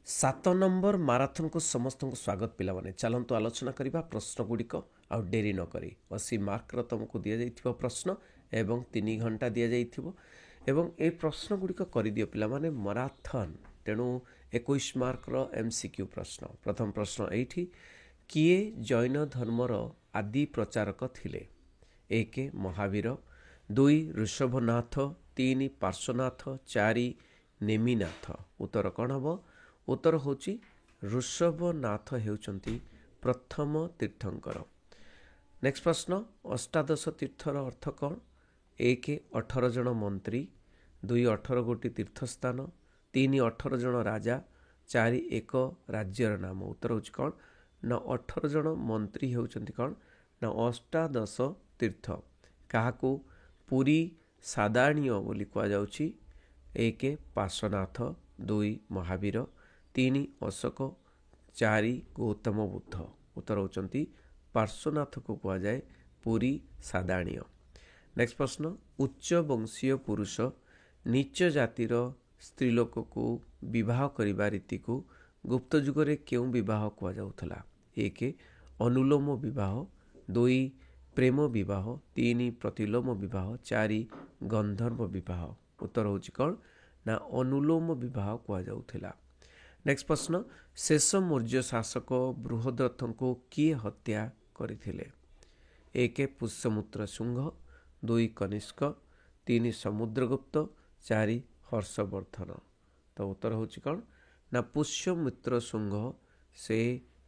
सात number marathon को समस्त को स्वागत पिलाने चलतु आलोचना करवा प्रश्न गुड़िक आउ डेरी नक 80 मार्क तुमको दि जा प्रश्न एवं 3 घंटा दि जा प्रश्न गुड़िक कर दियो पिलाने माराथन तेणु 21 मार्कर MCQ प्रश्न। प्रथम प्रश्न ये किए जैन धर्मर आदि प्रचारक थिले? 1 महावीर, 2 ऋषभनाथ, 3 पार्श्वनाथ, 4 नेमिनाथ। उत्तर कौन हम? उत्तर होची ऋषभनाथ हेउचंती प्रथम तीर्थंकर। नेक्स्ट प्रश्न, अष्टादश तीर्थर अर्थ कौन? 1 18 जन मंत्री, 2 18 गोटी तीर्थस्थान, 3 18 जन राजा, 4 एक राज्यर नाम। उत्तर होची कौन ना 18 जन मंत्री हेउचंती कौन ना अष्टादश तीर्थ। काहाकू पुरी सादाणीय बोली कुआ जाउची। 1 पार्श्वनाथ, 2 महावीर, 3 अशोक, 4 गौतम बुद्ध। उत्तर होचंती पार्श्वनाथ को कुआ जाए पुरी सादाणीय। नेक्स्ट प्रश्न, उच्च वंशीय पुरुष नीच जातिर स्त्रीलोक को विवाह करिबा रीति को गुप्त जुगरे क्यों विवाह कुआ जाउथला? 1 अनुलोम विवाह, 2 प्रेम विवाह, 3 प्रतिलोम विवाह, 4 गंधर्व विवाह। उत्तर होची कौन ना अनुलोम विवाह कुआ जाउथला। नेक्स्ट प्रश्न, शेष मौर्य शासक बृहद्रथ को किए हत्या करथिले? 1 पुष्यमित्र शुंग, 2 कनिष्क, 3 समुद्रगुप्त, 4 हर्षवर्धन। तो उत्तर होची कौन ना पुष्यमित्र शुंग से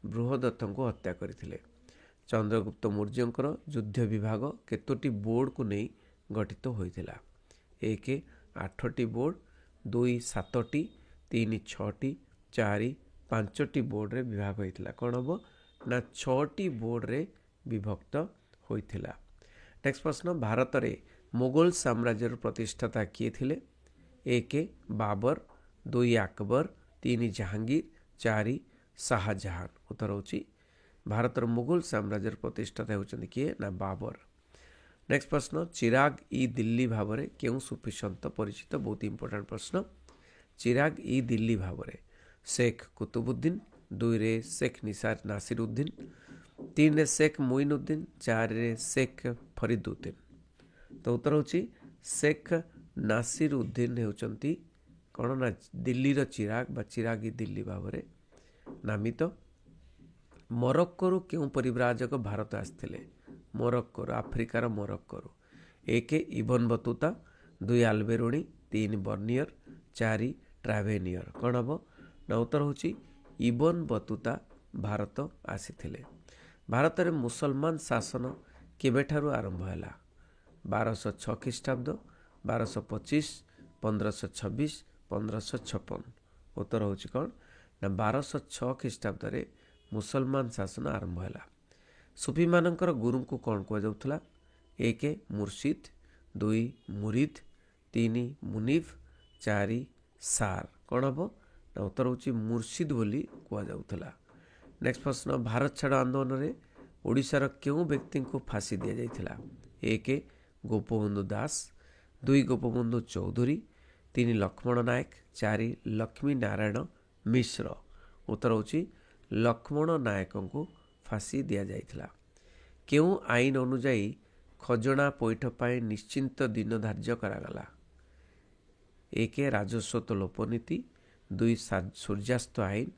बृहद्रथ को हत्या करथिले। चंद्रगुप्त मौर्यंकर युद्ध विभाग केतोटी बोर्ड को नहीं गठित होइथिला? 1 8टी बोर्ड, 2 7टी, 3 6टी, 4 5टी बोर्ड रे विभाग होइथिला। कौन हम ना 6टी बोर्ड रे विभक्त होइथिला। नेक्स्ट प्रश्न, भारत रे मुगल साम्राज्य प्रतिष्ठाता किए थिले? 1 बाबर, 2 अकबर, 3 जहांगीर, 4 शाहजहां। उत्तर होची भारत मुगल साम्राज्य प्रतिष्ठाता होचंदी किए ना बाबर। नेक्स्ट प्रश्न, चिराग ई दिल्ली भाव में क्यों सूफी सन्त परिचित? बहुत इंपोर्टेंट प्रश्न। चिराग ई दिल्ली भाव में शेख कुतुबुद्दीन, 2 रे शेख नासिरुद्दीन, 3 रे शेख मोइनुद्दीन, 4 रे शेख फरीदुद्दीन। तो उत्तर होची शेख नासिरुद्दीन हेउचंती कौन ना दिल्ली रो चिराग बा चिराग ई दिल्ली भाव में नामित। मोरक्को क्यों परिव्राजक भारत आसथिले? मोरक्को आफ्रिकार मोरक्को 1 इबन बतुता, 2 आल्बेरोनी, 3 बर्नियर, 4 ट्रावेनियर। कौन हम ना उत्तर होची इबन बतुता भारत आसीथिले। भारत में मुसलमान शासन केबेठारु आरंभ हैला? 1206 ख्रीष्टाब्द, 1225, 1526, 1556। उत्तर होची कौन ना 1206 ख्रीष्टाब्द रे मुसलमान शासन आरंभ हैला। सूफी मानकर गुरु को कौन कुआ जाउथला? 1 मुर्शिद, 2 मुरीद, 3 मुनीफ, 4 सार। कौन हम ना उत्तर होची मुर्शिद बोली कुआ जाउथला। नेक्स्ट प्रश्न, भारत छाड़ आंदोलन रे ओडिशार क्यों व्यक्ति को फांसी दिया जाइथिला? 1 गोपबंधु दास, 2 गोपबंधु चौधरी, 3 लक्ष्मण नायक, 4 लक्ष्मी नारायण मिश्र। उत्तर होची लक्ष्मण नायक को फांसी दिया जाइथिला। क्यों आईन अनुजाई खजना पैठ पाए निश्चिंत दिन धार्य करागला? 1 राजस्व लोपनीति, 2 सूर्यास्त आईन,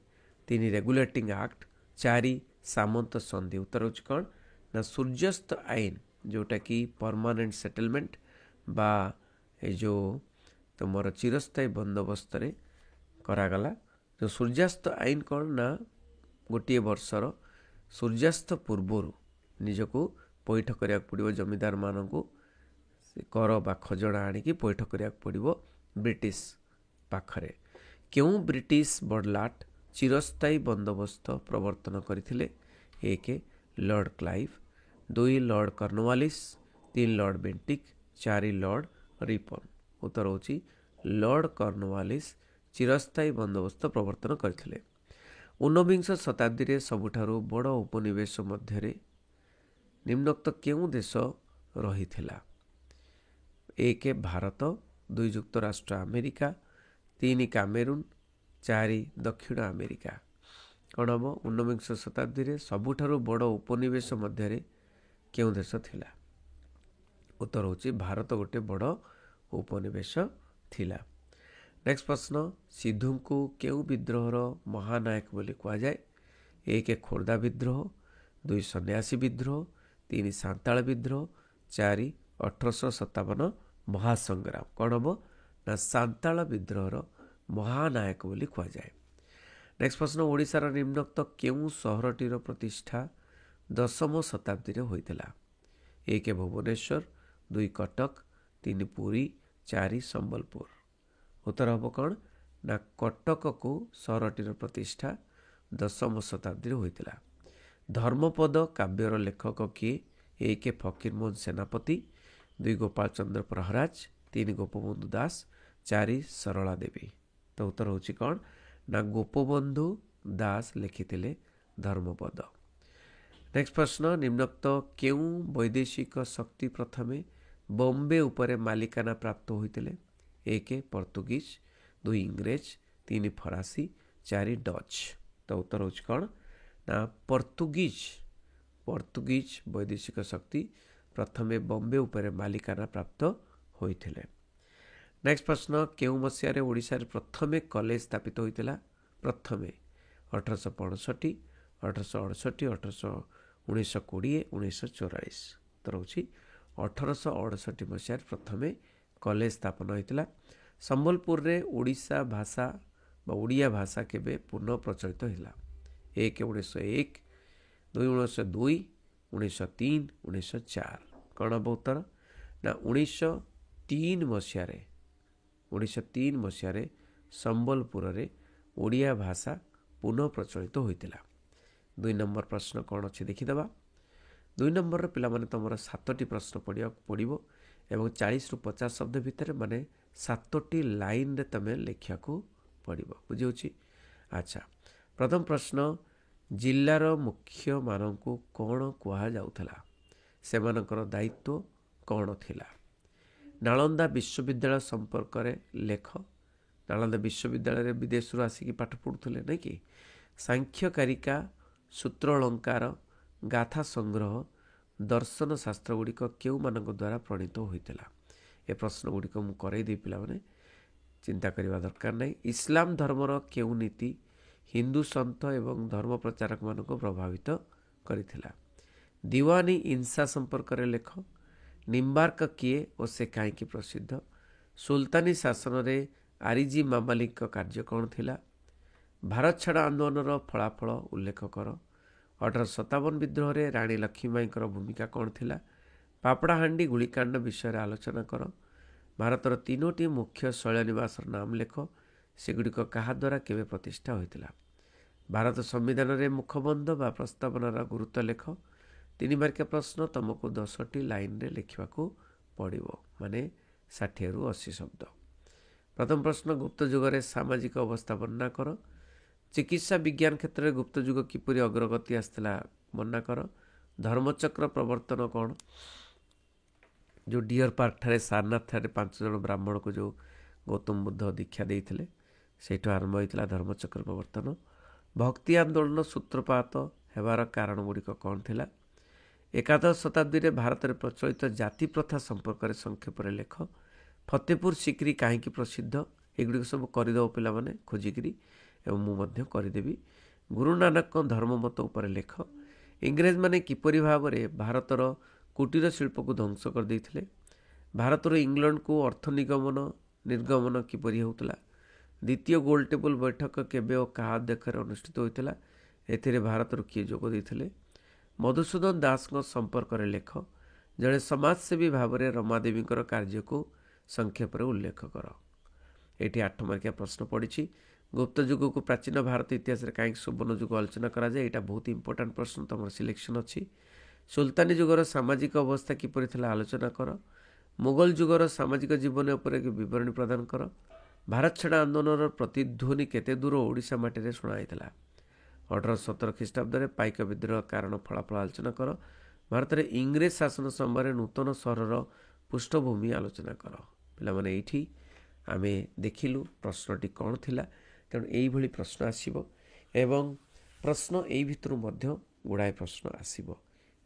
3 रेगुलेटिंग एक्ट, 4 सामंत संधि। उत्तर होची कौन ना सूर्यास्त आईन जोटा कि परमानेंट सेटलमेंट बा जो तुमर चिरस्थायी बंदोबस्त रे करागला। जो सूर्यास्त आईन कौन ना गोटे वर्षर सूर्यास्त पूर्वर निजको पैठ करिया पड़िबो जमीदार मानकू कर बा खजना आनिकी पैठ करिया पड़िबो ब्रिटिश पाखरे। क्यों ब्रिटिश बड़लाट चिरस्थायी बंदोबस्त प्रवर्तन करथिले? 1 Lord Clive, 2 Lord Cornwallis, 3 Lord Bentinck, 4 Lord Ripon. उत्तर होची लॉर्ड कर्नवालिस चिरस्थायी बंदोबस्त प्रवर्तन करथिले। 19 शताब्दी रे सबुठारु बड़ उपनिवेश मध्य निम्नोक्त क्यों देश रहिथिला? 1 भारत, 2 युक्तराष्ट्र अमेरिका, 3 कामेरून, चारि दक्षिण अमेरिका। कौन हम 19विंश शताब्दी सबुठारु बड़ उपनिवेश मध्य क्यों देश थिला? उत्तर होची भारत गोटे बड़ उपनिवेश थिला। नेक्स्ट प्रश्न, सिद्धू को केउ विद्रोहर महानायक बोली कहा जाए? 1 खोर्धा विद्रोह, 2 सन्यासी विद्रोह, 3 सांताल विद्रोह, 4 1857 महासंग्राम। कौन हम ना सांताल विद्रोहर महानायक बोली कहा जाए। नेक्स्ट प्रश्न, ओडिशार निम्नोक्त केउ सहरटीर प्रतिष्ठा 10वीं शताब्दी होइतिला? 1 भुवनेश्वर, 2 कटक, 3 पुरी, 4 संबलपुर। उत्तर हम कौन ना कटक को सहरटीर प्रतिष्ठा 10वीं शताब्दी होइतिला। धर्मपद काव्यर लेखक किए? 1 फकीरमोहन सेनापति, 2 गोपाल चंद्र प्रहराज, 3 गोपबंधु दास, 4 सरला देवी। तो उत्तर होची कौन ना गोपबंधु दास लिखिथिले धर्मपद। नेक्स्ट प्रश्न, निम्नोक्त केउ वैदेशिक शक्ति प्रथमे बॉम्बे उपरे मालिकाना प्राप्त होइतिले? 1 पोर्तुगीज, 2 इंग्रेज, 3 फरासी, 4 डच। तो उत्तर होची कौन ना पोर्तुगीज वैदेशिक शक्ति प्रथमे बॉम्बे उपरे मालिकाना प्राप्त होइथिले। नेक्स्ट प्रश्न, केउ मसीह ओडिशा प्रथमे कॉलेज स्थापित होइतिला? प्रथमे 1865, 1868, 1920, 1944। तो रोची 1868 मसीह प्रथमे कॉलेज स्थापन होइतिला। संबलपुर रे ओडिशा भाषा बा ओडिया भाषा केबे पुनः प्रचलित हिला? 1 1901, 2 1902, 1903, 1904। कौन हम उत्तर ना 1903 मसीह संबलपुर रे ओडिया भाषा पुनः प्रचलित होइतिला। 2 नंबर प्रश्न कौन अच्छे देखीदबा। 2 नंबर पिला माने तुमर 7टी प्रश्न पड़ो एवं 40 रु 50 शब्द भितर माने 7टी लाइन रे तमे लिखिया को पड़ो। बुझी? अच्छा, प्रथम प्रश्न, जिल्लार मुख्य मानकु कौन कुहा जाउथला? सेमानकर दायित्व कौन थिला? नालंदा विश्वविद्यालय संपर्क रे लेख। नालंदा विश्वविद्यालय विदेश आसिकी पाठ पढ़ुले नहीं कि? सांख्यकारिका, सूत्र अलंकार, गाथा संग्रह, दर्शन शास्त्र गुड़िक केउ मानक द्वारा प्रणीत होइतिला? ए प्रश्न गुड़िक मु करई दे पिला माने चिंता करबा दरकार नहीं। इस्लाम धर्मर केउ नीति हिंदू संत एवं धर्म प्रचारक मानक प्रभावित करिथिला? दीवानी इंसा संपर्क रे लेख। निम्बार्क किए और से कहीं प्रसिद्ध? सुल्तानी शासन रे आरिजी मामालिक कार्य कौन थिला? भारत छाड़ आंदोलन फलाफल उल्लेख कर। 1857 विद्रोह रे रानी लक्ष्मीबाई भूमिका कौन थिला? पापड़ाहांडी गुलिकांड विषय आलोचना कर। भारतर 3टी मुख्य शैलनिवास नाम लेख। सेगुड़िक क्या द्वारा केवे प्रतिष्ठा होइतिला? भारत संविधान रे मुखबंध बा प्रस्तावनार गुरुत्व लेख। 3 मार्किया प्रश्न तुमको 10टी लाइन रे लिखा पड़ो, माने 60 रु 80 शब्द। प्रथम प्रश्न, गुप्त युग रे सामाजिक अवस्था वर्णना कर। चिकित्सा विज्ञान क्षेत्र में गुप्त युग किपरि अग्रगति आसला वर्णना कर। धर्मचक्र प्रवर्तन कौन? जो डियर पार्क ठारे सारनाथ ठारे 5 जन ब्राह्मण को जो गौतम बुद्ध दीक्षा देइथिले सेठो आरंभ होइतिला धर्मचक्र प्रवर्तन। भक्ति आंदोलन सूत्रपात हेबार कारण गुड़िक कौन थिला? एकादश शताब्दी रे भारत में प्रचलित जाति प्रथा संपर्क में संक्षेप लेख। फतेहपुर सिक्री कहीं प्रसिद्ध? एगुड़ी सब करदेव पिला माने खोजिकी एवं मुझे करदेवी। गुरु नानक धर्ममत उपर लेख। इंग्रेज माने किपरि भाव में भारतर कुटीर शिल्प को ध्वंस कर देइथिले? भारतर इंग्लैंड को अर्थ निगमन निर्गमन किपरि होउतला? द्वितीय गोल टेबल बैठक केबे और क्या अध्यक्षर अनुष्ठित होइतिला? एथिरे भारतर किए जोग देइथिले? मधुसूदन दास संपर्क में लेख। जड़े समाजसेवी भाव में रमादेवी कार्य को संक्षेप में उल्लेख कर। ये 8 मार्किया प्रश्न पड़ी। गुप्त युग को प्राचीन भारत इतिहास कहीं सुवर्ण युग आलोचना करा जाए, यहाँ बहुत इंपोर्टाट प्रश्न तुम सिलेक्शन अच्छी। सुल्तानी युगर सामाजिक अवस्था किपरि थिला आलोचना कर। मुगल युगर सामाजिक जीवन उपर एक विवरणी प्रदान कर। भारत छाड़ आंदोलन प्रतिध्वनि केते दूर ओडिशा माटी शुणाइला? 1817 ख्रीष्टाब्द में पाइक विद्रोह कारण फलाफल आलोचना कर। भारत में इंग्रेज शासन समय नूतन सहरर पृष्ठभूमि आलोचना कर। पिला माने एठी आमे देखिलु प्रश्नटी कौन थिला। ତେଣୁ ଏଇଭଳି ପ୍ରଶ୍ନ ଆସିବ ଏବଂ ପ୍ରଶ୍ନ ଏଇ ଭିତରୁ ମଧ୍ୟ ଗୁଡ଼ାଏ ପ୍ରଶ୍ନ ଆସିବ।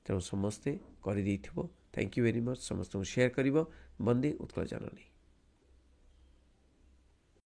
ତେଣୁ ସମସ୍ତେ କରିଦେଇଥିବ। Thank you very much. ସମସ୍ତଙ୍କୁ ସେୟାର କରିବ। ବନ୍ଦେ ଉତ୍କଳ ଜନନୀ।